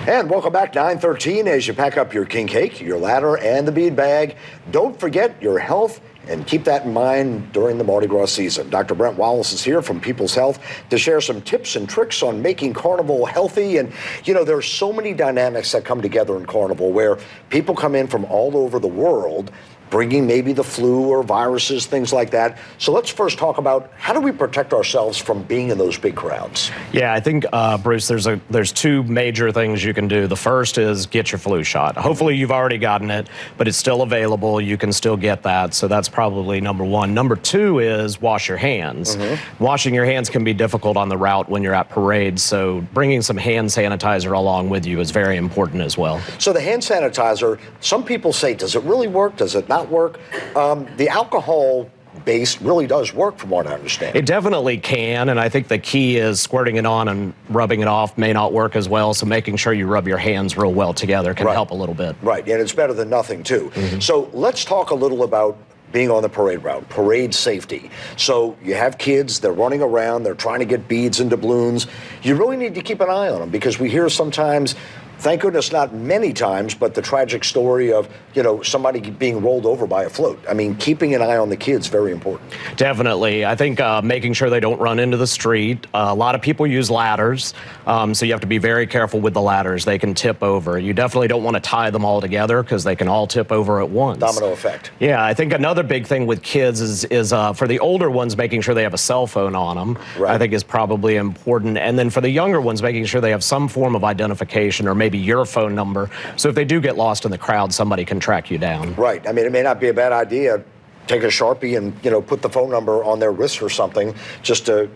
And welcome back, 9:13. As you pack up your king cake, your ladder, and the bead bag, don't forget your health and keep that in mind during the Mardi Gras season. Dr. Brent Wallis is here from People's Health to share some tips and tricks on making Carnival healthy. And, you know, there's so many dynamics that come together in Carnival where people come in from all over the world bringing maybe the flu or viruses, things like that. So let's first talk about how do we protect ourselves from being in those big crowds? Yeah, I think, Bruce, there's two major things you can do. The first is get your flu shot. Hopefully you've already gotten it, but it's still available. You can still get that. So that's probably number one. Number two is wash your hands. Washing your hands can be difficult on the route when you're at parades. So bringing some hand sanitizer along with you is very important as well. So the hand sanitizer, some people say, does it really work? Does it not work? The alcohol base really does work from what I understand. It definitely can, and I think the key is squirting it on and rubbing it off may not work as well, so making sure you rub your hands real well together can help a little bit. Right, and it's better than nothing too. So let's talk a little about being on the parade route, parade safety. So you have kids, they're running around, they're trying to get beads and doubloons. You really need to keep an eye on them because we hear sometimes, thank goodness not many times, but the tragic story of, you know, somebody being rolled over by a float. I mean, keeping an eye on the kids, very important. Definitely. I think making sure they don't run into the street. A lot of people use ladders, so you have to be very careful with the ladders. They can tip over. You definitely don't want to tie them all together because they can all tip over at once. Domino effect. Yeah, I think another big thing with kids is for the older ones, making sure they have a cell phone on them, I think is probably important. And then for the younger ones, making sure they have some form of identification or maybe your phone number. So if they do get lost in the crowd, somebody can track you down. Right. I mean, it may not be a bad idea. Take a Sharpie and, you know, put the phone number on their wrist or something just to,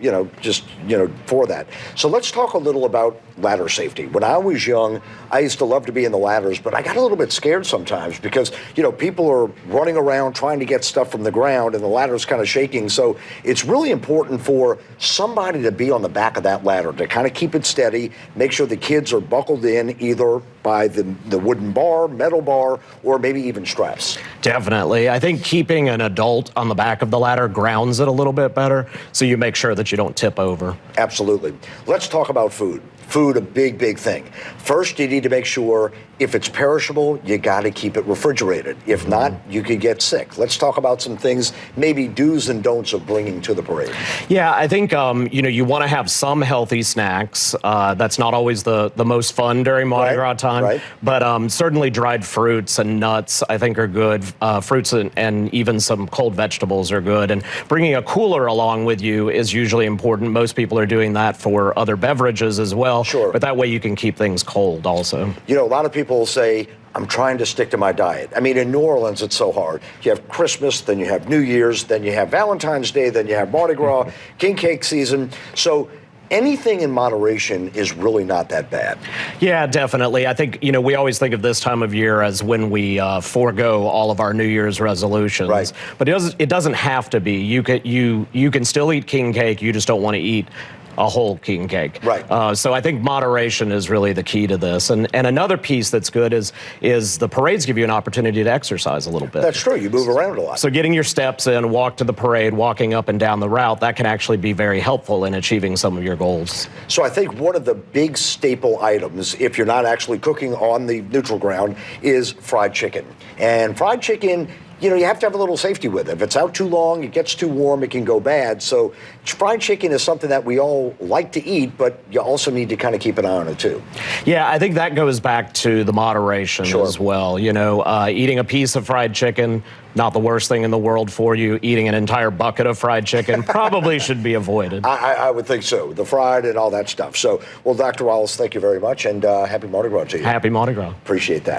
for that. So let's talk a little about ladder safety. When I was young, I used to love to be in the ladders, but I got a little bit scared sometimes because, you know, people are running around trying to get stuff from the ground and the ladder's kind of shaking. So it's really important for somebody to be on the back of that ladder to kind of keep it steady, make sure the kids are buckled in either by the wooden bar, metal bar, or maybe even straps. Definitely. I think keeping an adult on the back of the ladder grounds it a little bit better, so you make sure that you don't tip over. Absolutely. Let's talk about food. Food, a big, big thing. First, you need to make sure if it's perishable, you got to keep it refrigerated. If not, you could get sick. Let's talk about some things, maybe do's and don'ts of bringing to the parade. Yeah, I think, you want to have some healthy snacks. That's not always the most fun during Mardi Gras time, but certainly dried fruits and nuts, I think, are good. Fruits and even some cold vegetables are good. And bringing a cooler along with you is usually important. Most people are doing that for other beverages as well. Sure. But that way you can keep things cold also. You know, a lot of people say, I'm trying to stick to my diet. I mean, in New Orleans, it's so hard. You have Christmas, then you have New Year's, then you have Valentine's Day, then you have Mardi Gras, king cake season. So anything in moderation is really not that bad. Yeah, definitely. I think, you know, we always think of this time of year as when we forego all of our New Year's resolutions. Right. But it doesn't have to be. You can still eat king cake. You just don't want to eat a whole king cake. Right. So I think moderation is really the key to this. And another piece that's good is the parades give you an opportunity to exercise a little bit. That's true. You move around a lot. So getting your steps in, walk to the parade, walking up and down the route, that can actually be very helpful in achieving some of your goals. So I think one of the big staple items, if you're not actually cooking on the neutral ground, is fried chicken. And fried chicken, you know, you have to have a little safety with it. If it's out too long, it gets too warm, it can go bad. So fried chicken is something that we all like to eat, but you also need to kind of keep an eye on it too. Yeah, I think that goes back to the moderation as well. You know, eating a piece of fried chicken, not the worst thing in the world for you. Eating an entire bucket of fried chicken probably should be avoided. I would think so. The fried and all that stuff. So, well, Dr. Wallis, thank you very much, and happy Mardi Gras to you. Happy Mardi Gras. Appreciate that.